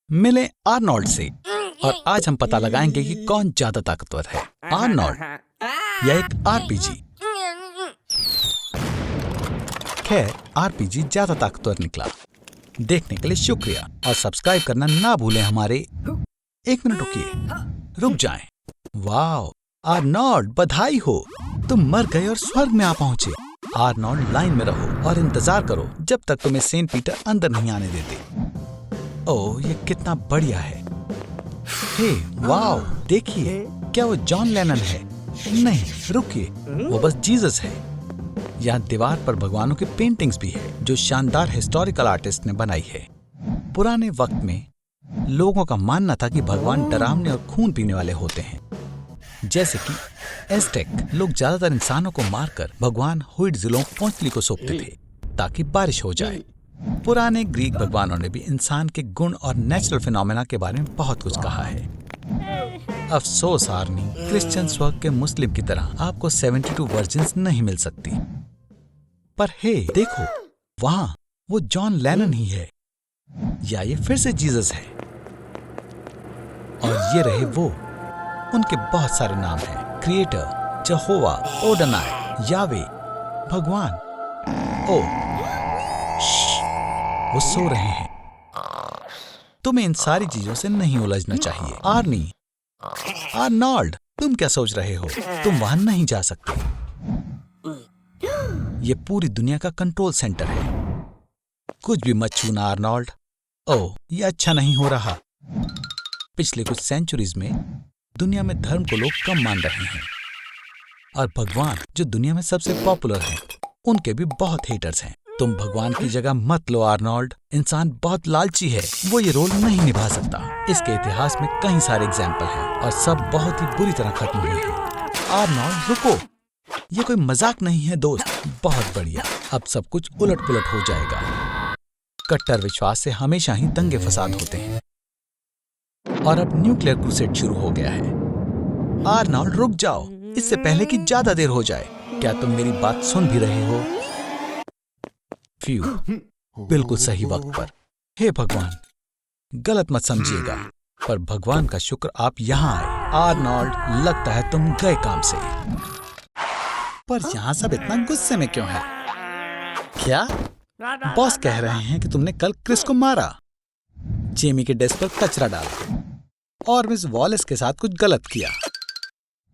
मिले आर्नोल्ड से और आज हम पता लगाएंगे कि कौन ज्यादा ताकतवर है, आर्नोल्ड या एक आरपीजी। खैर, आरपीजी ज्यादा ताकतवर निकला। देखने के लिए शुक्रिया और सब्सक्राइब करना ना भूलें हमारे। एक मिनट रुकिए, रुक जाएं। वाह आर्नोल्ड, बधाई हो, तुम मर गए और स्वर्ग में आ पहुंचे। आर्नोल्ड, लाइन में रहो और इंतजार करो जब तक तुम्हें सेंट पीटर अंदर नहीं आने देते। ओह, ये कितना बढ़िया है। हे वाओ, देखिए, क्या वो जॉन लेनन है? नहीं, रुकिए, वो बस जीसस है। यहाँ दीवार पर भगवानों की पेंटिंग्स भी है जो शानदार हिस्टोरिकल आर्टिस्ट ने बनाई है। पुराने वक्त में लोगों का मानना था कि भगवान डरावने और खून पीने वाले होते हैं। जैसे कि एज़टेक लोग ज्यादातर इंसानों को मारकर भगवान हुइट्ज़िलों पोंचली को सौंपते थे ताकि बारिश हो जाए। पुराने ग्रीक भगवानों ने भी इंसान के गुण और नेचुरल फिनोमेना के बारे में बहुत कुछ कहा है। अफसोस आर्नी, क्रिश्चियन स्वर्ग के मुस्लिम की तरह आपको 72 वर्जिन्स नहीं मिल सकती। पर हे देखो, वहां वो जॉन लेनन ही है, या ये फिर से जीसस है। और ये रहे वो, उनके बहुत सारे नाम हैं, क्रिएटर, जहोवा, ओडनाई, यावे, भगवान। ओ वो सो रहे हैं। तुम्हें इन सारी चीजों से नहीं उलझना चाहिए। आर्नी, आर्नोल्ड, तुम क्या सोच रहे हो? तुम वहां नहीं जा सकते। ये पूरी दुनिया का कंट्रोल सेंटर है। कुछ भी मत छूना आर्नोल्ड। ओह, ये अच्छा नहीं हो रहा। पिछले कुछ सेंचुरीज में दुनिया में धर्म को लोग कम मान रहे हैं और भगवान, जो दुनिया में सबसे पॉपुलर हैं, उनके भी बहुत हेटर्स हैं। तुम भगवान की जगह मत लो आर्नोल्ड। इंसान बहुत लालची है, वो ये रोल नहीं निभा सकता। इसके इतिहास में कई सारे एग्जाम्पल हैं और सब बहुत ही बुरी तरह खत्म हुए हैं। आर्नोल्ड, रुको, ये कोई मजाक नहीं है दोस्त। बहुत बढ़िया, अब सब कुछ उलट पुलट हो जाएगा। कट्टर विश्वास से हमेशा ही दंगे फसाद होते हैं और अब न्यूक्लियर क्रूसेड शुरू हो गया है। आर्नोल्ड, रुक जाओ, इससे पहले कि ज्यादा देर हो जाए। क्या तुम मेरी बात सुन भी रहे हो? फ्यू, बिल्कुल सही वक्त पर। हे भगवान, गलत मत समझिएगा, पर भगवान का शुक्र आप यहाँ आए। आर्नोल्ड, लगता है तुम गए काम से। पर यहाँ सब इतना गुस्से में क्यों है? क्या बॉस कह रहे हैं कि तुमने कल क्रिस को मारा, जेमी के डेस्क पर कचरा डाला और मिस वॉलेस के साथ कुछ गलत किया।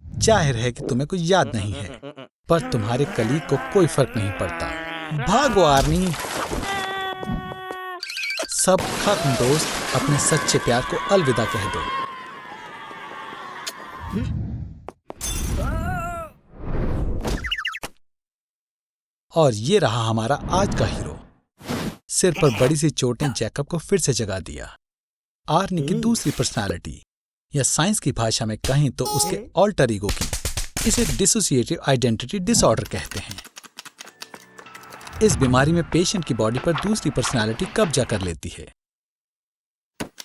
जाहिर है कि तुम्हें कुछ याद नहीं है, पर तुम्हारे कलीग को कोई फर्क नहीं पड़ता। भागो आर्नी, सब खत्म दोस्त। अपने सच्चे प्यार को अलविदा कह दो। और ये रहा हमारा आज का हीरो। सिर पर बड़ी सी चोट ने जैकब को फिर से जगा दिया। आर्नी की दूसरी पर्सनालिटी, या साइंस की भाषा में कहें तो उसके ऑल्टर ईगो की, इसे डिसोसिएटिव आइडेंटिटी डिसऑर्डर कहते हैं। इस बीमारी में पेशेंट की बॉडी पर दूसरी पर्सनालिटी कब्जा कर लेती है।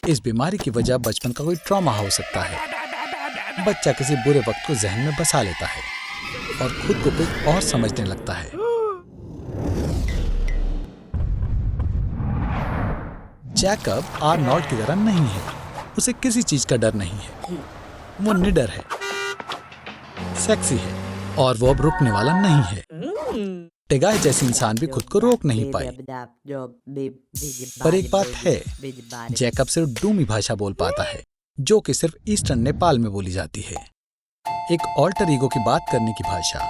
इस बीमारी की वजह बचपन का कोई ट्रॉमा हो सकता है। बच्चा किसी बुरे वक्त को जहन में बसा लेता है और खुद को कुछ और समझने लगता है। जैकब आर्नोल्ड की तरह नहीं है। उसे किसी चीज का डर नहीं है। वो निडर है, सेक्सी है और वो अब रुकने वाला नहीं है। टेगाई जैसी इंसान भी खुद को रोक नहीं पाई। पर एक बात है, जैकब सिर्फ डूमी भाषा बोल पाता है, जो कि सिर्फ ईस्टर्न नेपाल में बोली जाती है। एक ऑल्टर ईगो की बात करने की भाषा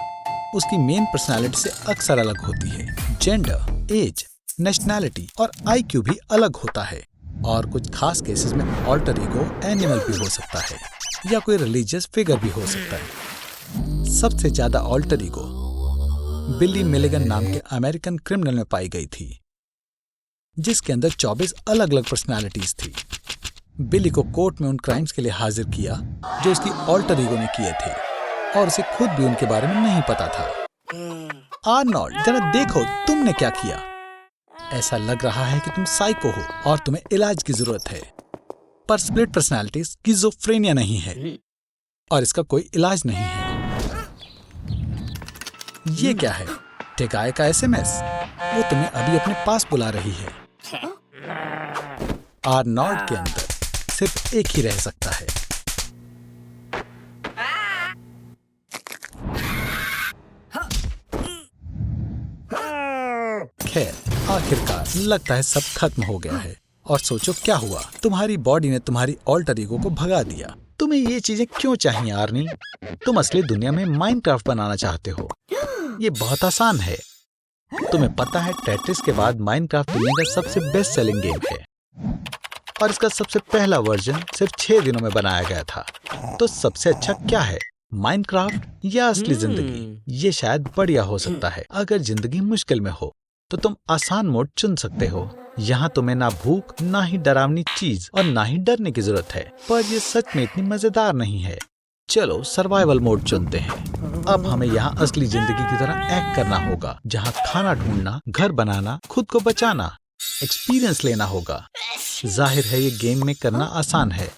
उसकी मेन पर्सनालिटी से अक्सर अलग होती है। जेंडर, एज, नेशनैलिटी और आईक्यू भी अलग होता है। और कुछ खास केसेस में ऑल्टर ईगो एनिमल भी हो सकता है या कोई रिलीजियस फिगर भी हो सकता है। सबसे ज्यादा ऑल्टर ईगो बिली मिलिगन नाम के अमेरिकन क्रिमिनल में पाई गई थी, जिसके अंदर 24 अलग अलग पर्सनालिटीज थी। बिली को कोर्ट में उन क्राइम्स के लिए हाजिर किया जो उसकी ऑल्टर ईगो ने किए थे और उसे खुद भी उनके बारे में नहीं पता था। आर्नोल्ड, जरा देखो तुमने क्या किया। ऐसा लग रहा है कि तुम साइको हो और तुम्हें इलाज की जरूरत है। पर स्प्लिट पर्सनालिटी स्किज़ोफ्रेनिया नहीं है और इसका कोई इलाज नहीं है। ये क्या है? टेगाई का एसएमएस। वो तुम्हें अभी अपने पास बुला रही है। आर्नोल्ड के अंदर सिर्फ एक ही रह सकता है। खैर, आखिरकार लगता है सब खत्म हो गया है। और सोचो क्या हुआ, तुम्हारी बॉडी ने तुम्हारी ऑल्टर ईगो को भगा दिया। तुम्हें ये चीजें क्यों चाहिए आर्नी? तुम असली दुनिया में माइनक्राफ्ट बनाना चाहते हो। ये बहुत आसान है। तुम्हें पता है टेट्रिस के बाद माइनक्राफ्ट दुनिया का सबसे बेस्ट सेलिंग गेम है और इसका सबसे पहला वर्जन सिर्फ 6 दिनों में बनाया गया था। तो सबसे अच्छा क्या है, माइनक्राफ्ट या असली जिंदगी? ये शायद बढ़िया हो सकता है। अगर जिंदगी मुश्किल में हो तो तुम आसान मोड चुन सकते हो। यहाँ तुम्हें ना भूख, ना ही डरावनी चीज और ना ही डरने की जरूरत है। पर ये सच में इतनी मजेदार नहीं है। चलो सर्वाइवल मोड चुनते हैं। अब हमें यहाँ असली जिंदगी की तरह एक्ट करना होगा, जहाँ खाना ढूंढना, घर बनाना, खुद को बचाना, एक्सपीरियंस लेना होगा। जाहिर है ये गेम में करना आसान है।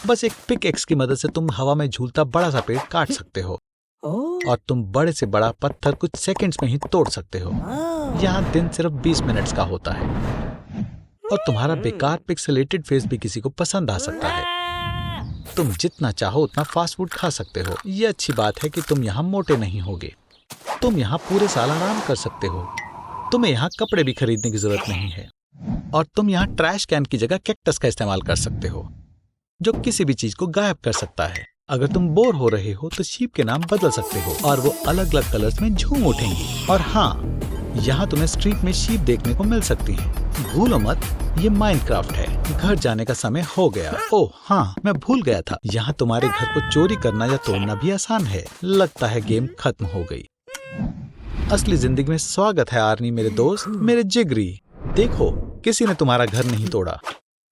बस एक पिक एक्स की मदद से तुम हवा में झूलता बड़ा सा पेड़ काट सकते हो और तुम बड़े से बड़ा पत्थर कुछ सेकंड्स में ही तोड़ सकते हो। यहाँ दिन सिर्फ 20 मिनट्स का होता है और तुम्हारा बेकार पिक्सेलेटेड फेस भी किसी को पसंद आ सकता है। तुम जितना चाहो उतना फास्ट फूड खा सकते हो। ये अच्छी बात है कि तुम यहाँ मोटे नहीं होगे। तुम यहाँ पूरे साल आराम कर सकते हो। तुम्हें यहाँ कपड़े भी खरीदने की जरूरत नहीं है और तुम यहाँ ट्रैश कैन की जगह कैक्टस का इस्तेमाल कर सकते हो, जो किसी भी चीज को गायब कर सकता है। अगर तुम बोर हो रहे हो तो शीप के नाम बदल सकते हो और वो अलग अलग कलर्स में झूम उठेंगी। और हाँ, यहाँ तुम्हें स्ट्रीट में शीप देखने को मिल सकती हैं। भूलो मत, ये माइनक्राफ्ट है। घर जाने का समय हो गया। ओह हाँ, मैं भूल गया था, यहाँ तुम्हारे घर को चोरी करना या तोड़ना भी आसान है। लगता है गेम खत्म हो गई। असली जिंदगी में स्वागत है आर्नी, मेरे दोस्त, मेरे जिगरी। देखो, किसी ने तुम्हारा घर नहीं तोड़ा,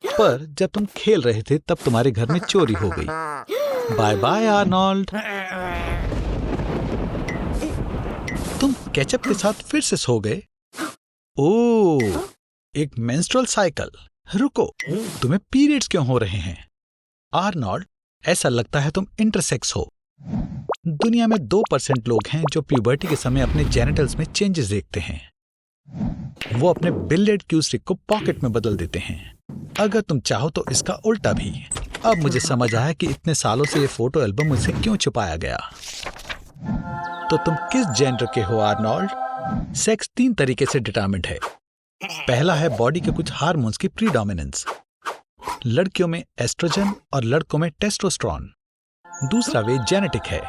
पर जब तुम खेल रहे थे तब तुम्हारे घर में चोरी हो गई। Bye bye Arnold. तुम केचप के साथ फिर से सो गए। ओह, एक मेंस्ट्रुअल साइकिल। रुको, तुम्हें पीरियड्स क्यों हो रहे हैं? आर्नोल्ड, ऐसा लगता है तुम इंटरसेक्स हो। दुनिया में 2% लोग हैं जो प्यूबर्टी के समय अपने जेनिटल्स में चेंजेस देखते हैं। वो अपने बिलियर्ड क्यू स्टिक को पॉकेट में बदल देते हैं। अगर तुम चाहो तो इसका उल्टा भी। अब मुझे समझ आया कि इतने सालों से ये फोटो एल्बम मुझसे क्यों छुपाया गया। तो तुम किस जेंडर के हो आर्नोल्ड? सेक्स 3 तरीके से डिटरमिन्ड है। पहला है बॉडी के कुछ हार्मोन्स की प्रीडोमिनेंस। लड़कियों में एस्ट्रोजन और लड़कों में टेस्टोस्टेरोन। दूसरा वे जेनेटिक है।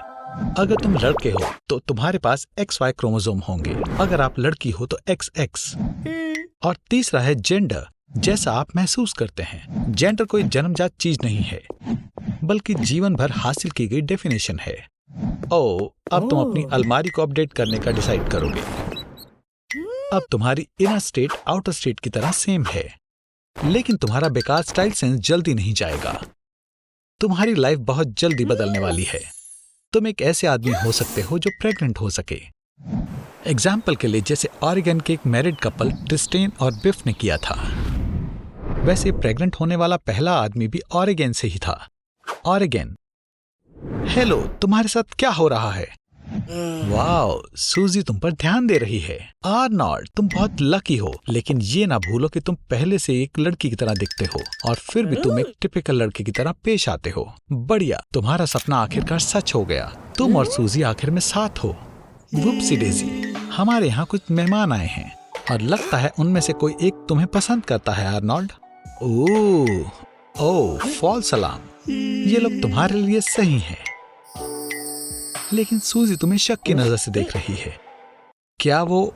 अगर तुम लड़के हो तो तुम्हारे पास XY क्रोमोसोम होंगे, अगर आप लड़की हो तो XX। और तीसरा है जेंडर, जैसा आप महसूस करते हैं। जेंडर कोई जन्मजात चीज नहीं है, बल्कि जीवन भर हासिल की गई डेफिनेशन है। ओह, अब तुम अपनी अलमारी को अपडेट करने का डिसाइड करोगे। अब तुम्हारी इनर स्टेट आउटर स्टेट की तरह सेम है, लेकिन तुम्हारा बेकार स्टाइल सेंस जल्दी नहीं जाएगा। तुम्हारी लाइफ बहुत जल्दी बदलने वाली है। तुम एक ऐसे आदमी हो सकते हो जो प्रेग्नेंट हो सके। एग्जाम्पल के लिए, जैसे ऑरेगन के एक मैरिड कपल ट्रिस्टेन और बिफ ने किया था। वैसे प्रेग्नेंट होने वाला पहला आदमी भी ऑरेगन से ही था। ऑरेगन, हेलो, तुम्हारे साथ क्या हो रहा है? वाओ, सूजी तुम पर ध्यान दे रही है। आर्नोल्ड, तुम बहुत लकी हो, लेकिन ये ना भूलो कि तुम पहले से एक लड़की की तरह दिखते हो और फिर भी तुम एक टिपिकल लड़के की तरह पेश आते हो। बढ़िया, तुम्हारा सपना आखिरकार सच हो गया। तुम और सूजी आखिर में साथ हो। वुप्सी डेजी, हमारे यहाँ कुछ मेहमान आए हैं और लगता है उनमें से कोई एक तुम्हें पसंद करता है आर्नोल्ड। ओह, फॉल्स अलार्म। ये लोग तुम्हारे लिए सही हैं, लेकिन सूजी तुम्हें शक की नजर से देख रही है। क्या वो?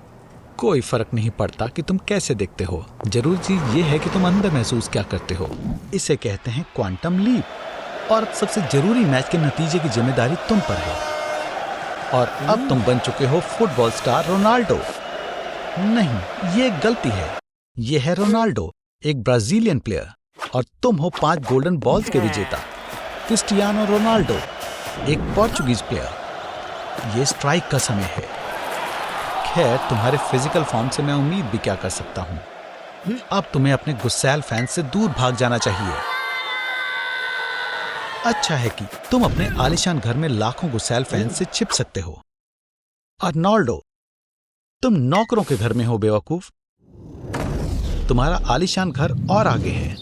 कोई फर्क नहीं पड़ता कि तुम कैसे देखते हो, जरूरी चीज ये है कि तुम अंदर महसूस क्या करते हो। इसे कहते हैं क्वांटम लीप। और सबसे जरूरी, मैच के नतीजे की जिम्मेदारी तुम पर है। और अब तुम बन चुके हो फुटबॉल स्टार रोनाल्डो। नहीं, ये एक गलती है। ये है रोनाल्डो, एक ब्राजीलियन प्लेयर, और तुम हो 5 गोल्डन बॉल्स के विजेता क्रिस्टियानो रोनाल्डो, एक पोर्चुगीज प्लेयर। ये स्ट्राइक का समय है। खैर, तुम्हारे फिजिकल फॉर्म से मैं उम्मीद भी क्या कर सकता हूं। अब तुम्हें अपने गुस्सैल फैंस से दूर भाग जाना चाहिए। अच्छा है कि तुम अपने आलिशान घर में लाखों गुस्सैल फैंस से छिप सकते हो। आर्नोल्डो, तुम नौकरों के घर में हो बेवकूफ। तुम्हारा आलिशान घर और आगे है।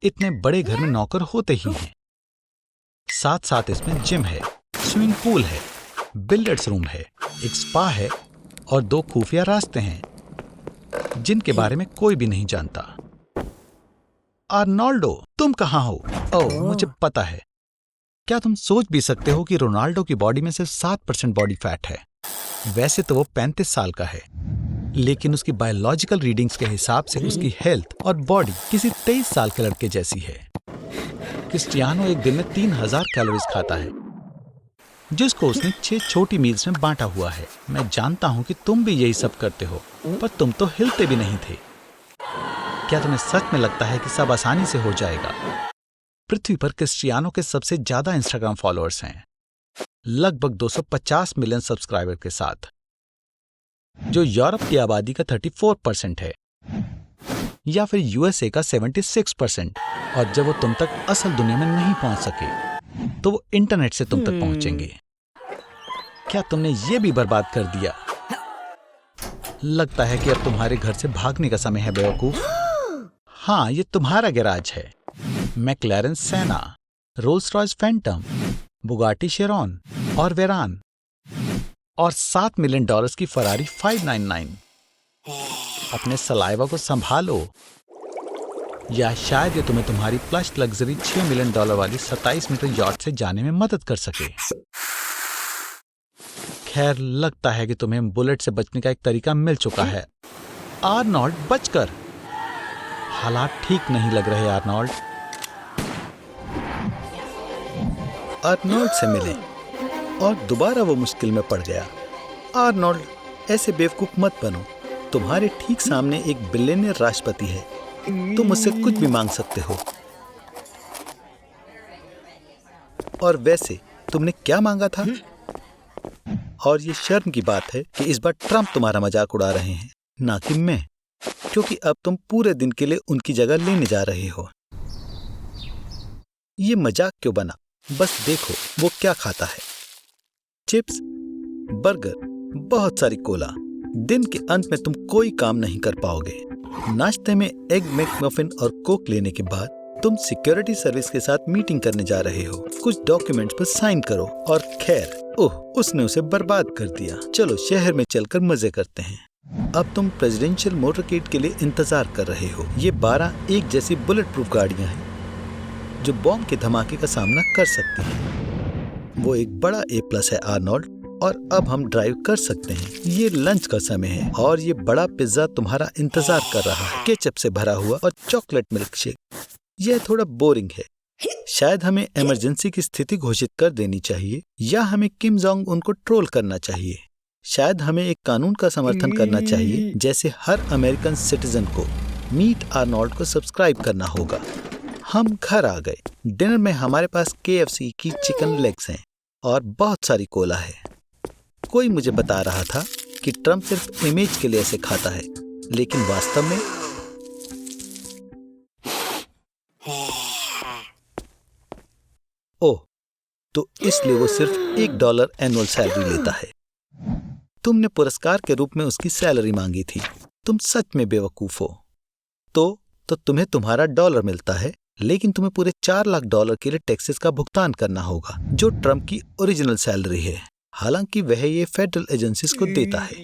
इतने बड़े घर में नौकर होते ही हैं। साथ साथ इसमें जिम है, स्विमिंग पूल है, बिलियर्ड्स रूम है, एक स्पा है और 2 खुफिया रास्ते हैं जिनके बारे में कोई भी नहीं जानता। आर्नोल्डो, तुम कहाँ हो? ओह, मुझे पता है। क्या तुम सोच भी सकते हो कि रोनाल्डो की बॉडी में सिर्फ 7% बॉडी फैट है? वैसे तो वो 35 साल का है, लेकिन उसकी बायोलॉजिकल रीडिंग्स के हिसाब से उसकी हेल्थ और बॉडी किसी 23 साल के लड़के जैसी है। क्रिस्टियानो एक दिन में 3000 कैलोरीज खाता है, जिसको उसने 6 छोटी मील्स में बांटा हुआ है। मैं जानता हूं कि तुम भी यही सब करते हो, पर तुम तो हिलते भी नहीं थे। क्या तुम्हें सच में लगता है कि सब आसानी से हो जाएगा? पृथ्वी पर क्रिस्टियानो के सबसे ज्यादा इंस्टाग्राम फॉलोअर्स हैं, लगभग 250 मिलियन सब्सक्राइबर के साथ, जो यूरोप की आबादी का 34% है, या फिर यूएसए का 76%। और जब वो तुम तक असल दुनिया में नहीं पहुंच सके, तो वो इंटरनेट से तुम तक पहुंचेंगे। क्या तुमने ये भी बर्बाद कर दिया? लगता है कि अब तुम्हारे घर से भागने का समय है बेवकूफ। हाँ, ये तुम्हारा गैराज है। McLaren Senna, Rolls Royce Phantom, Bugatti Chiron और वेरान, और $7 मिलियन की फरारी 599। अपने सलाइवा को संभालो, या शायद ये तुम्हें तुम्हारी प्लस लग्जरी $6 मिलियन वाली 27 मीटर यॉट से जाने में मदद कर सके। खैर, लगता है कि तुम्हें बुलेट से बचने का एक तरीका मिल चुका है। आर्नोल्ड, बचकर। हालात ठीक नहीं लग रहे आर्नोल्ड। आर्नोल्ड से मिले और दोबारा वो मुश्किल में पड़ गया। आर्नोल्ड, ऐसे बेवकूफ मत बनो। तुम्हारे ठीक सामने एक बिलियनियर राष्ट्रपति है, तुम उससे कुछ भी मांग सकते हो। और वैसे तुमने क्या मांगा था? और ये शर्म की बात है कि इस बार ट्रंप तुम्हारा मजाक उड़ा रहे हैं, ना कि मैं, क्योंकि अब तुम पूरे दिन के लिए उनकी जगह लेने जा रहे हो। ये मजाक क्यों बना? बस देखो वो क्या खाता है। चिप्स, बर्गर, बहुत सारी कोला। दिन के अंत में तुम कोई काम नहीं कर पाओगे। नाश्ते में एग मैकमफिन और कोक लेने के बाद तुम सिक्योरिटी सर्विस के साथ मीटिंग करने जा रहे हो। कुछ डॉक्यूमेंट्स पर साइन करो। और खैर, ओह, उसने उसे बर्बाद कर दिया। चलो शहर में चलकर मजे करते हैं। अब तुम प्रेसिडेंशियल मोटरकेड के लिए इंतजार कर रहे हो। ये 12 एक जैसी बुलेट प्रूफ गाड़ियां हैं जो बॉम्ब के धमाके का सामना कर सकती हैं। वो एक बड़ा A+ है आर्नोल्ड, और अब हम ड्राइव कर सकते हैं। ये लंच का समय है और ये बड़ा पिज्जा तुम्हारा इंतजार कर रहा है, केचप से भरा हुआ और चॉकलेट मिल्क शेक। यह थोड़ा बोरिंग है। शायद हमें इमरजेंसी की स्थिति घोषित कर देनी चाहिए, या हमें किम जोंग उन को ट्रोल करना चाहिए। शायद हमें एक कानून का समर्थन करना चाहिए, जैसे हर अमेरिकन सिटीजन को मीट आर्नोल्ड को सब्सक्राइब करना होगा। हम घर आ गए। डिनर में हमारे पास KFC की चिकन लेग्स हैं और बहुत सारी कोला है। कोई मुझे बता रहा था कि ट्रंप सिर्फ इमेज के लिए ऐसे खाता है, लेकिन वास्तव में ओह, तो इसलिए वो सिर्फ $1 एनुअल सैलरी लेता है। तुमने पुरस्कार के रूप में उसकी सैलरी मांगी थी। तुम सच में बेवकूफ हो। तो तुम्हें तुम्हारा $1 मिलता है, लेकिन तुम्हें पूरे $4 लाख के लिए टैक्सेस का भुगतान करना होगा, जो ट्रंप की ओरिजिनल सैलरी है। हालांकि वह ये फेडरल एजेंसीज को देता है।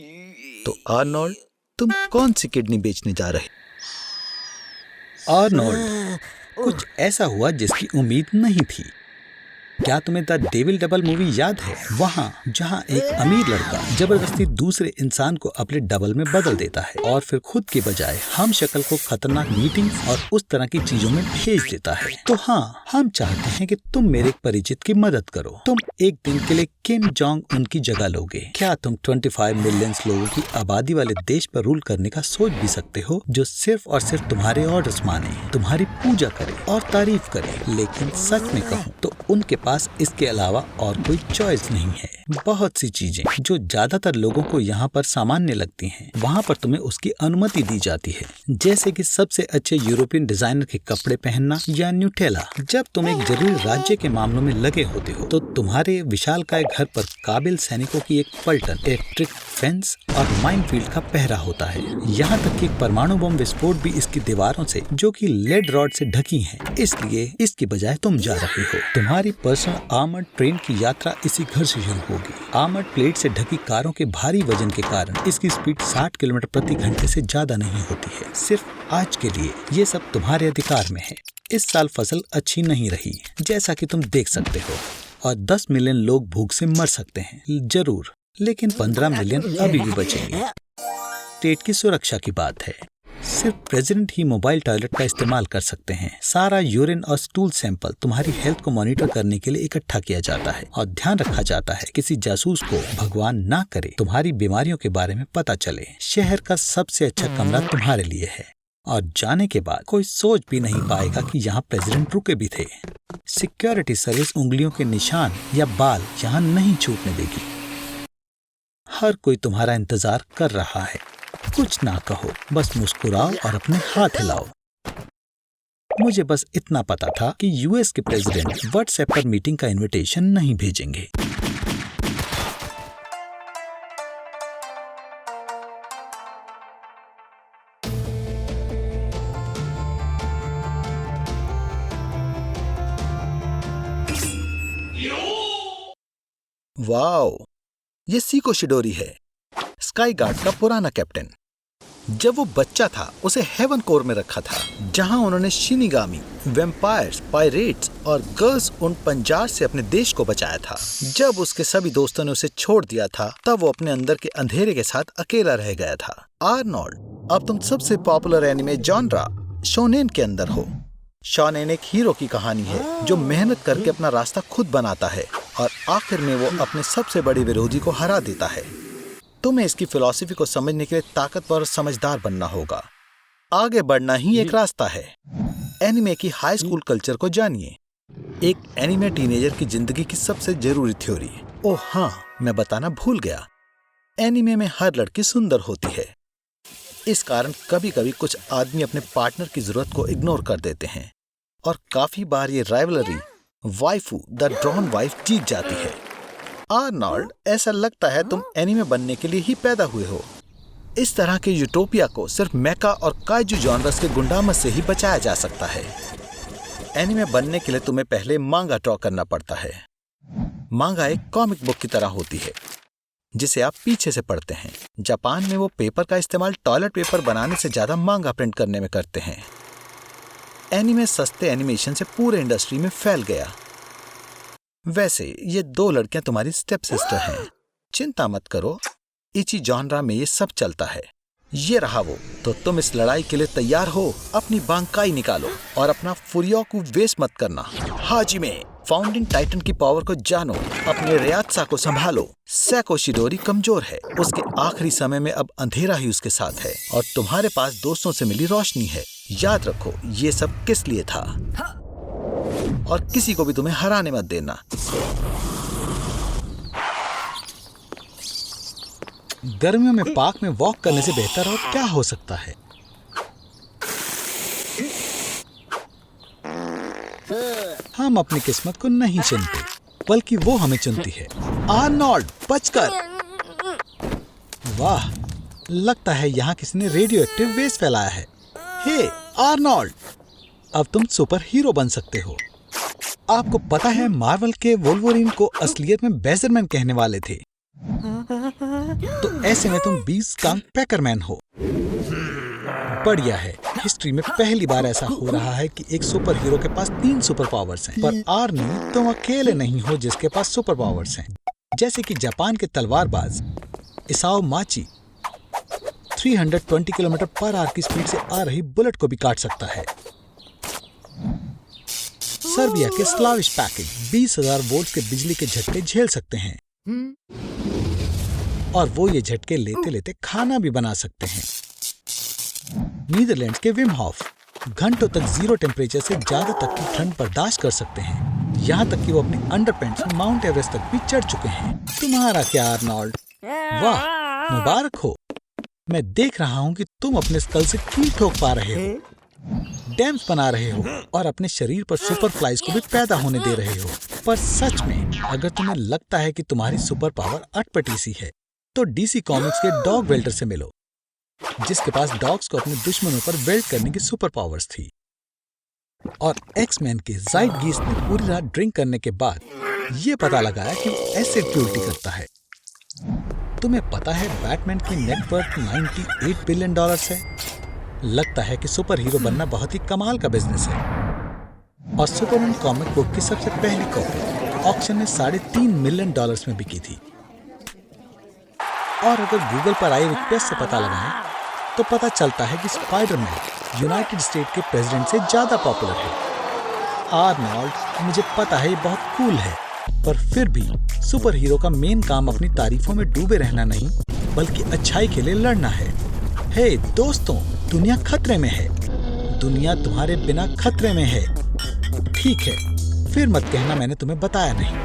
तो आर्नोल्ड, तुम कौन सी किडनी बेचने जा रहे? आर्नोल्ड, कुछ ऐसा हुआ जिसकी उम्मीद नहीं थी। क्या तुम्हें द डेविल डबल मूवी याद है? वहाँ जहाँ एक अमीर लड़का जबरदस्ती दूसरे इंसान को अपने डबल में बदल देता है और फिर खुद के बजाय हम शक्ल को खतरनाक मीटिंग्स और उस तरह की चीजों में भेज देता है। तो हाँ, हम चाहते हैं कि तुम मेरे एक परिचित की मदद करो। तुम एक दिन के लिए किम जोंग उन की जगह लोगे। क्या तुम 25 मिलियन लोगों की आबादी वाले देश पर रूल करने का सोच भी सकते हो, जो सिर्फ और सिर्फ तुम्हारे ऑर्डर्स माने, तुम्हारी पूजा करे और तारीफ करे? लेकिन सच में कहूँ तो उनके पास इसके अलावा और कोई चॉइस नहीं है। बहुत सी चीजें जो ज्यादातर लोगों को यहाँ पर सामान्य लगती हैं, वहाँ पर तुम्हें उसकी अनुमति दी जाती है, जैसे कि सबसे अच्छे यूरोपियन डिजाइनर के कपड़े पहनना या न्यूटेला। जब तुम एक जरूरी राज्य के मामलों में लगे होते हो तो तुम्हारे विशालकाय घर पर काबिल सैनिकों की एक पलटन, इलेक्ट्रिक फेंस और माइनफील्ड का पहरा होता है। यहाँ तक कि परमाणु बम विस्फोट भी इसकी दीवारों से, जो कि लेड रॉड से ढकी हैं, इसलिए इसकी बजाय तुम जा रहे हो। तुम्हारी पर्सनल आर्मर्ड ट्रेन की यात्रा इसी घर से शुरू होगी। आर्मर्ड प्लेट से ढकी कारों के भारी वजन के कारण इसकी स्पीड 60 किलोमीटर प्रति घंटे से ज्यादा नहीं होती है। सिर्फ आज के लिए ये सब तुम्हारे अधिकार में है। इस साल फसल अच्छी नहीं रही, जैसा कि तुम देख सकते हो, और 10 मिलियन लोग भूख से मर सकते हैं जरूर, लेकिन 15 मिलियन अभी भी बचेंगे। स्टेट की सुरक्षा की बात है। सिर्फ प्रेसिडेंट ही मोबाइल टॉयलेट का इस्तेमाल कर सकते हैं। सारा यूरिन और स्टूल सैंपल तुम्हारी हेल्थ को मॉनिटर करने के लिए इकट्ठा किया जाता है और ध्यान रखा जाता है किसी जासूस को, भगवान ना करे, तुम्हारी बीमारियों के बारे में पता चले। शहर का सबसे अच्छा कमरा तुम्हारे लिए है और जाने के बाद कोई सोच भी नहीं पाएगा कि यहाँ प्रेसिडेंट रुके भी थे। सिक्योरिटी सर्विस उंगलियों के निशान या बाल यहाँ नहीं छूटने देगी। हर कोई तुम्हारा इंतजार कर रहा है। कुछ ना कहो, बस मुस्कुराओ और अपने हाथ हिलाओ। मुझे बस इतना पता था कि यूएस के प्रेसिडेंट व्हाट्सएप पर मीटिंग का इनविटेशन नहीं भेजेंगे। वाओ, ये सीको शिडोरी है, स्काई गार्ड का पुराना कैप्टन। जब वो बच्चा था उसे हेवन कोर में रखा था, जहां उन्होंने शिनिगामी, वैम्पायर्स, पायरेट्स और गर्ल्स उन पंजार से अपने देश को बचाया था। जब उसके सभी दोस्तों ने उसे छोड़ दिया था, तब वो अपने अंदर के अंधेरे के साथ अकेला रह गया था। आर्नोल्ड, अब तुम सबसे पॉपुलर एनिमे जॉनरा शोनेन के अंदर हो। शोनेन एक हीरो की कहानी है जो मेहनत करके अपना रास्ता खुद बनाता है और आखिर में वो अपने सबसे बड़े विरोधी को हरा देता है। तुम्हें इसकी फिलॉसफी को समझने के लिए ताकतवर और समझदार बनना होगा। आगे बढ़ना ही एक रास्ता है। एनिमे की हाई स्कूल कल्चर को जानिए। एक एनिमे टीनेजर की जिंदगी की सबसे जरूरी थ्योरी। ओह हाँ, मैं बताना भूल गया, एनिमे में हर लड़की सुंदर होती है। इस कारण कभी कभी कुछ आदमी अपने पार्टनर की जरूरत को इग्नोर कर देते हैं और काफी बार ये rivalry waifu the drawn wife जीत जाती है। आर्नोल्ड, ऐसा लगता है तुम एनिमे बनने के लिए ही पैदा हुए हो। इस तरह के यूटोपिया को सिर्फ मेका और काइजू जॉनरस के गुंडामत से ही बचाया जा सकता है। एनिमे बनने के लिए तुम्हें पहले मांगा ड्रॉ करना पड़ता है। मांगा एक कॉमिक बुक की तरह होती है जिसे आप पीछे से पढ़ते हैं। जापान में वो पेपर का इस्तेमाल टॉयलेट पेपर बनाने से ज्यादा मांगा प्रिंट करने में करते हैं। एनिमे सस्ते एनिमेशन से पूरे इंडस्ट्री में फैल गया। वैसे ये 2 लड़कियां तुम्हारी स्टेप सिस्टर हैं। चिंता मत करो, इची जॉनरा में ये सब चलता है। ये रहा वो। तो तुम इस लड़ाई के लिए तैयार हो? अपनी बांकाई निकालो और अपना फुरियोकु वेस्ट मत करना। हाजिमे, फाउंडिंग टाइटन की पावर को जानो, अपने रियात्सा को संभालो। सैको शिडोरी कमजोर है, उसके आखिरी समय में अब अंधेरा ही उसके साथ है और तुम्हारे पास दोस्तों से मिली रोशनी है। याद रखो ये सब किस लिए था और किसी को भी तुम्हें हराने मत देना। गर्मियों में पार्क में वॉक करने से बेहतर और क्या हो सकता है। हम अपनी किस्मत को नहीं चुनते, बल्कि वो हमें चुनती है। आर्नोल्ड, बचकर! वाह, लगता है यहाँ किसी ने रेडियो एक्टिव वेस्ट फैलाया है। हे आर्नोल्ड, अब तुम सुपर हीरो बन सकते हो। आपको पता है मार्वल के वोल्वरिन को असलियत में बेजरमैन कहने वाले थे, तो ऐसे में तुम 20 का पैकरमैन हो। बढ़िया है, हिस्ट्री में पहली बार ऐसा हो रहा है कि एक सुपर हीरो के पास 3 सुपर पावर्स हैं। पर आर्नी, तुम अकेले नहीं हो जिसके पास सुपर पावर्स हैं। जैसे कि जापान के तलवारबाज इसाओ माची 320 किलोमीटर पर आवर की स्पीड से आ रही बुलेट को भी काट सकता है। सर्बिया के स्लाविश पैकेज 20,000 वोल्ट के बिजली के झटके झेल सकते हैं और वो ये झटके लेते लेते खाना भी बना सकते हैं। नीदरलैंड्स के विम हॉफ घंटों तक 0 टेम्परेचर से ज्यादा तक की ठंड बर्दाश्त कर सकते हैं। यहाँ तक कि वो अपने अंडरपैंट्स में माउंट एवरेस्ट तक भी चढ़ चुके हैं। तुम्हारा क्या आर्नोल्ड? वाह, मुबारक हो। मैं देख रहा हूँ कि तुम अपने स्कल से कील ठोक पा रहे हो, डैम्स बना रहे हो और अपने शरीर पर सुपर फ्लाइज को भी पैदा होने दे रहे हो। पर सच में अगर तुम्हें लगता है कि तुम्हारी सुपर पावर अटपटी सी है तो डीसी कॉमिक्स के डॉग वेल्डर से मिलो, जिसके पास डॉग्स को अपने दुश्मनों पर वेल्ड करने की सुपर पावर्स थी। और एक्समैन के ज़ाइटगीस्ट ने पूरी रात ड्रिंक करने के बाद ये पता लगाया कि वो एसिड की उल्टी करता है। तुम्हें पता है बैटमैन की नेटवर्थ $98 बिलियन है। लगता है कि सुपर हीरो बनना बहुत ही कमाल का बिजनेस है। और सुपरमैन कॉमिक बुक की सबसे पहली कॉपी ऑक्शन में $3.5 मिलियन में बिकी थी। और अगर गूगल पर आई रिक्वेस्ट से पता लगाएं तो पता चलता है कि स्पाइडरमैन यूनाइटेड स्टेट के प्रेसिडेंट से ज्यादा पॉपुलर है। आर्नोल्ड, मुझे पता है ये बहुत कूल है, पर फिर भी सुपर हीरो का मेन काम अपनी तारीफों में डूबे रहना नहीं बल्कि अच्छाई के लिए लड़ना है। हे दोस्तों, दुनिया खतरे में है। दुनिया तुम्हारे बिना खतरे में है। ठीक है, फिर मत कहना मैंने तुम्हें बताया नहीं।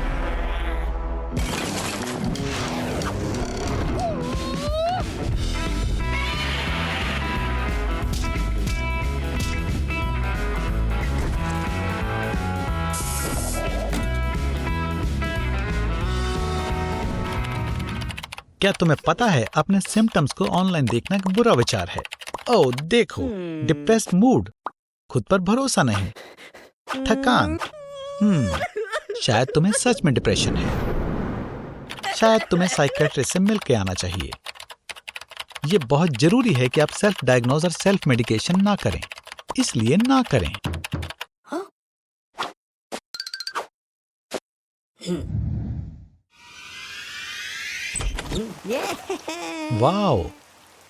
क्या तुम्हें पता है अपने सिम्टम्स को ऑनलाइन देखना एक बुरा विचार है? ओह देखो, डिप्रेस्ड मूड, खुद पर भरोसा नहीं, थकान। शायद तुम्हें सच में डिप्रेशन है। शायद तुम्हें साइकियाट्रिस्ट से मिल के आना चाहिए। ये बहुत जरूरी है कि आप सेल्फ डायग्नोज और सेल्फ मेडिकेशन ना करें, इसलिए ना करें। वाओ,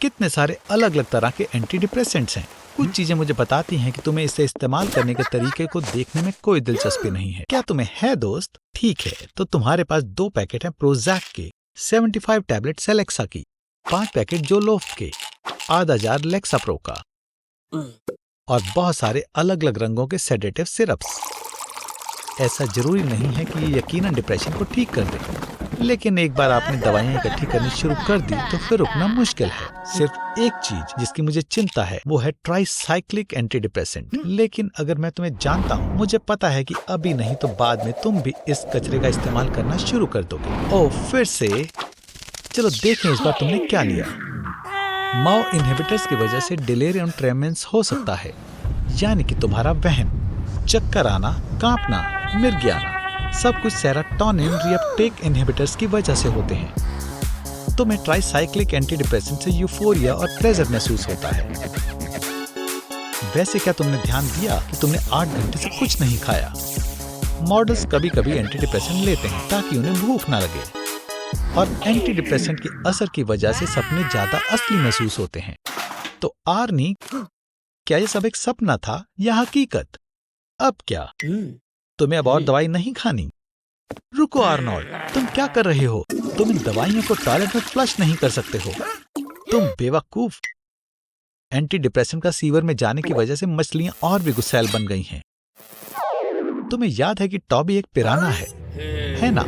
कितने सारे अलग अलग तरह के एंटी डिप्रेसेंट्स हैं। कुछ चीजें मुझे बताती हैं कि तुम्हें इसे इस्तेमाल करने के तरीके को देखने में कोई दिलचस्पी नहीं है। क्या तुम्हें है दोस्त? ठीक है, तो तुम्हारे पास 2 पैकेट हैं प्रोजैक के, 75 टैबलेट सेलेक्सा की, 5 पैकेट जोलोफ के, आधा जार लेक्साप्रो का और बहुत सारे अलग अलग रंगों के सेडेटिव सिरप्स। ऐसा जरूरी नहीं है कि ये यकीनन डिप्रेशन को ठीक कर दे, लेकिन एक बार आपने दवाइयाँ इकट्ठी करनी शुरू कर दी तो फिर रुकना मुश्किल है। सिर्फ एक चीज जिसकी मुझे चिंता है वो है ट्राइसाइक्लिक एंटी डिप्रेसेंट। लेकिन अगर मैं तुम्हें जानता हूँ, मुझे पता है कि अभी नहीं तो बाद में तुम भी इस कचरे का इस्तेमाल करना शुरू कर दोगे। ओह, फिर से? चलो देखें इस बार तुमने क्या लिया। माओ इनहिबिटर्स की वजह से डिलेरियम ट्रेमेंस हो सकता है, यानी कि तुम्हारा वहम, चक्कर आना, कांपना, मिर्गियाना, सब कुछ सेरोटोनिन रीअपटेक इनहिबिटर्स की वजह से होते हैं। तुम्हें ट्राइसाइक्लिक एंटी डिप्रेसेंट से यूफोरिया और प्लेजर महसूस होता है। वैसे क्या तुमने ध्यान दिया कि तुमने 8 घंटे से कुछ नहीं खाया? मॉडल्स कभी कभी एंटी डिप्रेसेंट लेते हैं ताकि उन्हें भूख ना लगे, और एंटी डिप्रेसेंट के असर की वजह से सपने ज्यादा असली महसूस होते हैं। तो आर्नी, क्या ये सब एक सपना था या हकीकत? अब क्या तुम्हें अब और दवाई नहीं खानी? रुको आर्नोल्ड, तुम क्या कर रहे हो? तुम इन दवाइयों को टॉयलेट में फ्लश नहीं कर सकते हो, तुम बेवकूफ। एंटी डिप्रेसेंट का सीवर में जाने की वजह से मछलियां और भी गुस्सैल बन गई हैं। तुम्हें याद है कि टॉबी एक पिराना है ना?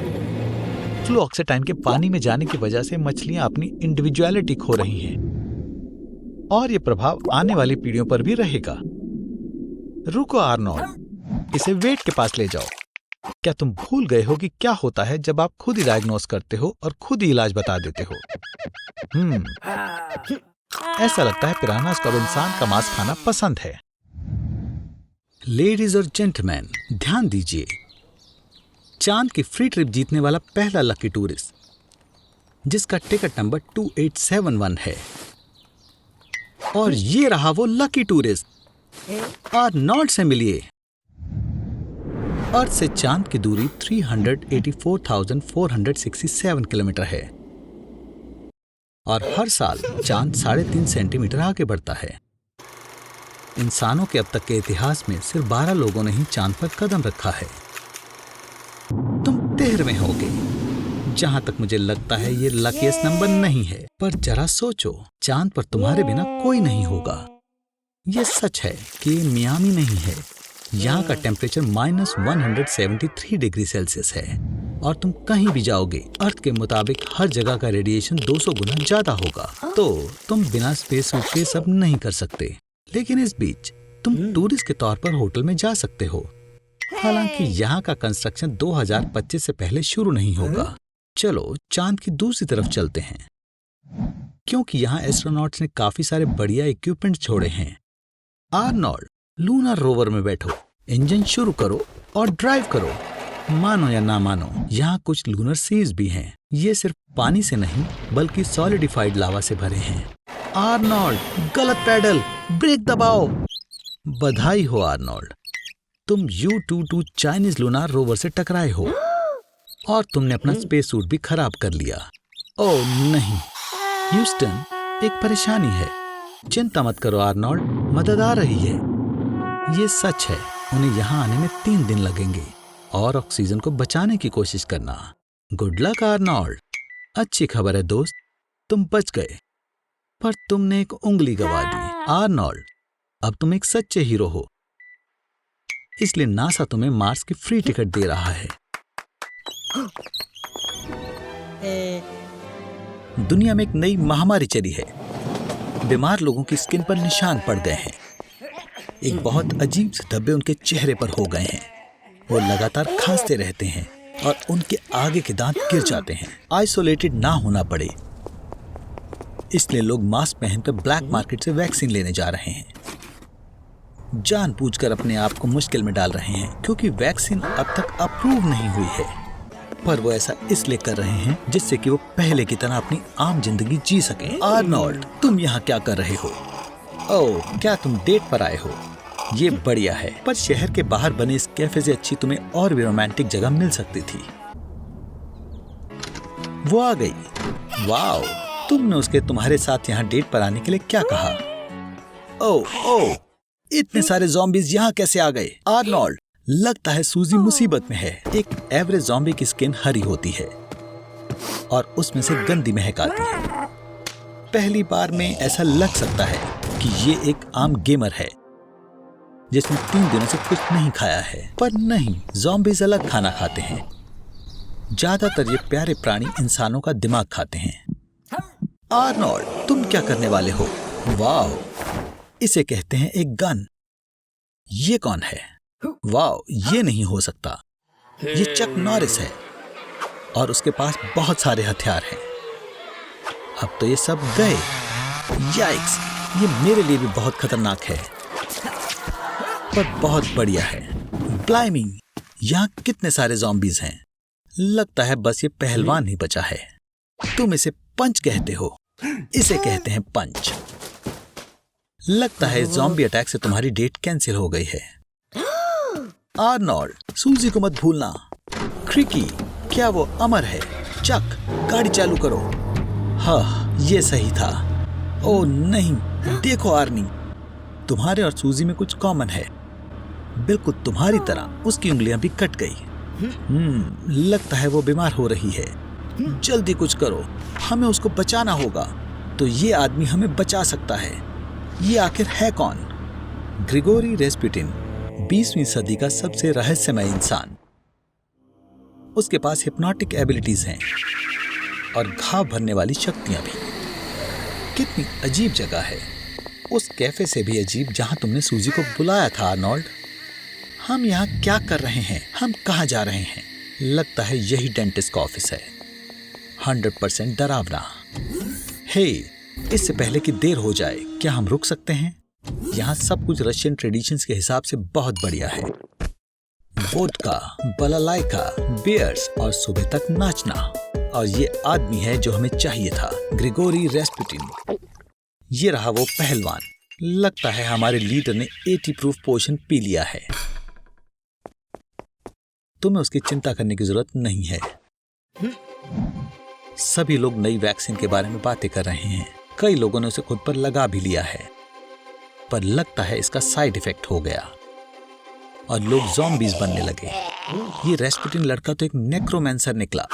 फ्लूऑक्सीटाइन के पानी में जाने की वजह से मछलियां अपनी इंडिविजुअलिटी खो रही हैं, और ये प्रभाव आने वाली पीढ़ियों पर भी रहेगा। रुको आर्नोल्ड, इसे वेट के पास ले जाओ। क्या तुम भूल गए हो कि क्या होता है जब आप खुद ही डायग्नोस करते हो और खुद ही इलाज बता देते हो? ऐसा लगता है पिरानास को अब इंसान का मांस खाना पसंद है। लेडीज और जेंटलमैन, ध्यान दीजिए। चांद की फ्री ट्रिप जीतने वाला पहला लकी टूरिस्ट, जिसका टिकट नंबर 2871 है, और ये रहा वो लकी टूरिस्ट। आर्नोल्ड से मिलिए। अर्थ से चांद की दूरी 384,467 किलोमीटर है, और हर साल चांद 3.5 सेंटीमीटर आगे बढ़ता है। इंसानों के अब तक के इतिहास में सिर्फ 12 लोगों ने ही चांद पर कदम रखा है। तुम 13वें होगे। जहां तक मुझे लगता है ये लकीएस्ट नंबर नहीं है, पर जरा सोचो, चांद पर तुम्हारे बिना कोई नहीं होगा। ये सच है कि ये मियामी नहीं है, यहाँ का टेम्परेचर -173 डिग्री सेल्सियस है और तुम कहीं भी जाओगे अर्थ के मुताबिक हर जगह का रेडिएशन 200 गुना ज्यादा होगा। तो तुम बिना स्पेस सूट के सब नहीं कर सकते, लेकिन इस बीच तुम टूरिस्ट के तौर पर होटल में जा सकते हो। हालांकि यहाँ का कंस्ट्रक्शन 2025 से पहले शुरू नहीं होगा। चलो चांद की दूसरी तरफ चलते हैं, क्योंकि यहाँ एस्ट्रोनॉट्स ने काफी सारे बढ़िया इक्विपमेंट छोड़े हैं। आर्नोल्ड, लूनर रोवर में बैठो, इंजन शुरू करो और ड्राइव करो। मानो या ना मानो, यहाँ कुछ लूनर सीज भी हैं। ये सिर्फ पानी से नहीं बल्कि सॉलिडिफाइड लावा से भरे हैं। आर्नोल्ड, गलत पैडल, ब्रेक दबाओ। बधाई हो आर्नोल्ड, तुम U-22 चाइनीज लूनार रोवर से टकराए हो और तुमने अपना स्पेस सूट भी खराब कर लिया। ओह नहीं ह्यूस्टन, एक परेशानी है। चिंता मत करो आर्नोल्ड, मदद आ रही है। ये सच है, उन्हें यहाँ आने में 3 दिन लगेंगे और ऑक्सीजन को बचाने की कोशिश करना। Good luck Arnold. अच्छी खबर है दोस्त, तुम बच गए, पर तुमने एक उंगली गंवा दी। आर्नोल्ड, अब तुम एक सच्चे हीरो हो, इसलिए नासा तुम्हें मार्स की फ्री टिकट दे रहा है। दुनिया में एक नई महामारी चली है। बीमार लोगों की स्किन पर निशान पड़ गए हैं। एक बहुत अजीब से धब्बे उनके चेहरे पर हो गए हैं। वो लगातार खांसते रहते हैं और उनके आगे के दांत गिर जाते हैं। आइसोलेटेड ना होना पड़े, इसलिए लोग मास्क पहनकर ब्लैक मार्केट से वैक्सीन लेने जा रहे हैं। जानबूझकर अपने आप को मुश्किल में डाल रहे हैं, क्योंकि वैक्सीन अब तक अप्रूव नहीं हुई है। पर वो ऐसा इसलिए कर रहे हैं जिससे कि वो पहले की तरह अपनी आम जिंदगी जी सकें। आर्नोल्ड, तुम यहाँ क्या कर रहे हो? ओह, क्या तुम डेट पर आए हो? ये बढ़िया है, पर शहर के बाहर बने इस कैफे से अच्छी तुम्हें और भी रोमांटिक जगह मिल सकती थी। वो आ गई। वाओ, तुमने उसके तुम्हारे साथ यहाँ डेट पर आने के लिए क्या कहा? ओह, इतने सारे ज़ॉम्बीज़ यहाँ कैसे आ गए? आर्नोल्ड, लगता है सूजी मुसीबत में है। एक एवरेज ज़ॉम्बी की स्किन हरी होती है और उसमें से गंदी महक आती है। पहली बार में ऐसा लग सकता है कि ये एक आम गेमर है जिसने 3 दिनों से कुछ नहीं खाया है, पर नहीं, ज़ॉम्बीज़ अलग खाना खाते हैं। ज्यादातर ये प्यारे प्राणी इंसानों का दिमाग खाते हैं। आर्नोल्ड, तुम क्या करने वाले हो? वाओ, इसे कहते हैं एक गन। ये कौन है? वाओ, ये नहीं हो सकता। ये चक नॉरिस है और उसके पास बहुत सारे हथियार हैं। अब तो ये सब गए। याइक्स, ये मेरे लिए भी बहुत खतरनाक है, पर बहुत बढ़िया है। ब्लाइमी, यहाँ कितने सारे ज़ॉम्बीज़ हैं। लगता है बस ये पहलवान ही बचा है। तुम इसे पंच कहते हो। इसे कहते हैं पंच। लगता है ज़ॉम्बी अटैक से तुम्हारी डेट कैंसिल हो गई है। आर्नोल्ड, सूजी को मत भूलना। क्रिकी, क्या वो अमर है? चक, गाड़ी चालू करो। हाँ, ये सही था। ओह नहीं, देखो आर्नी, तुम्हारे और सूजी में कुछ कॉमन है। बिल्कुल तुम्हारी तरह उसकी उंगलियां भी कट गई। लगता है वो बीमार हो रही है। जल्दी कुछ करो, हमें उसको बचाना होगा। तो ये आदमी हमें बचा सकता है। ये आखिर है कौन? ग्रिगोरी रेस्पुटिन, 20वीं सदी का सबसे रहस्यमय इंसान। उसके पास हिप्नोटिक एबिलिटीज हैं और घाव भरने वाली शक्तियां भी। कितनी अजीब जगह है। उस कैफे से भी अजीब जहां तुमने सूजी को बुलाया था। आर्नोल्ड, हम यहाँ क्या कर रहे हैं? हम कहाँ जा रहे हैं? लगता है यही डेंटिस्ट का ऑफिस है। 100% डरावना। हे, इससे पहले कि देर हो जाए, क्या हम रुक सकते हैं? यहाँ सब कुछ रशियन ट्रेडिशंस के हिसाब से बहुत बढ़िया है। वोडका, बालालाइका, बियर्स और सुबह तक नाचना। और ये आदमी है जो हमें चाहिए था, ग्रिगोरी रेस्पुटिन। ये रहा वो पहलवान। लगता है हमारे लीडर ने 80 प्रूफ पोशन पी लिया है। तुम्हें उसकी चिंता करने की जरूरत नहीं है। सभी लोग नई वैक्सीन के बारे में बातें कर रहे हैं। कई लोगों ने उसे खुद पर लगा भी लिया है, पर लगता है इसका साइड इफेक्ट हो गया और लोग ज़ॉम्बीज़ बनने लगे। ये रेस्पुटिन लड़का तो एक नेक्रोमैंसर निकला।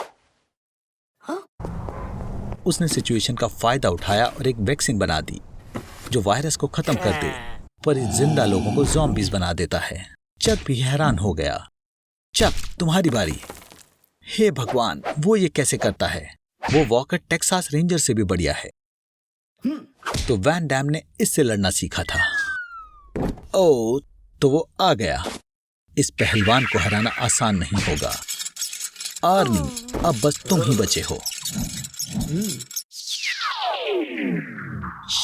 उसने सिचुएशन का फायदा उठाया और एक वैक्सीन बना दी जो वायरस को खत्म कर दे, पर इस जिंदा लोगों को ज़ॉम्बीज़ बना देता है। चक भी हैरान हो गया। चक, तुम्हारी बारी। हे भगवान, वो ये कैसे करता है? वो वॉकर टेक्सास रेंजर से भी बढ़िया है। तो वैन डैम ने इससे लड़ना सीखा था। ओह, तो वो आ गया। इस पहलवान को हराना आसान नहीं होगा। आर्मी, अब बस तुम ही बचे हो।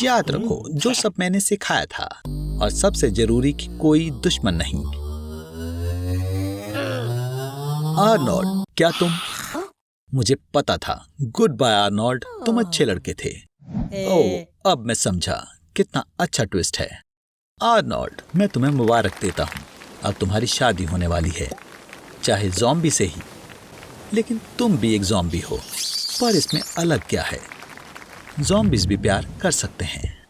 याद रखो जो सब मैंने सिखाया था, और सबसे जरूरी कि कोई दुश्मन नहीं। आर्नोल्ड, क्या तुम? मुझे पता था। गुड बाय आर्नोल्ड, तुम अच्छे लड़के थे। ओह, अब मैं समझा। कितना अच्छा ट्विस्ट है। आर्नोल्ड, मैं तुम्हें मुबारक देता हूं। अब तुम्हारी शादी होने वाली है, चाहे ज़ॉम्बी से ही। लेकिन तुम भी एक ज़ॉम्बी हो, पर इसमें अलग क्या है? ज़ॉम्बीज़ भी प्यार कर सकते हैं।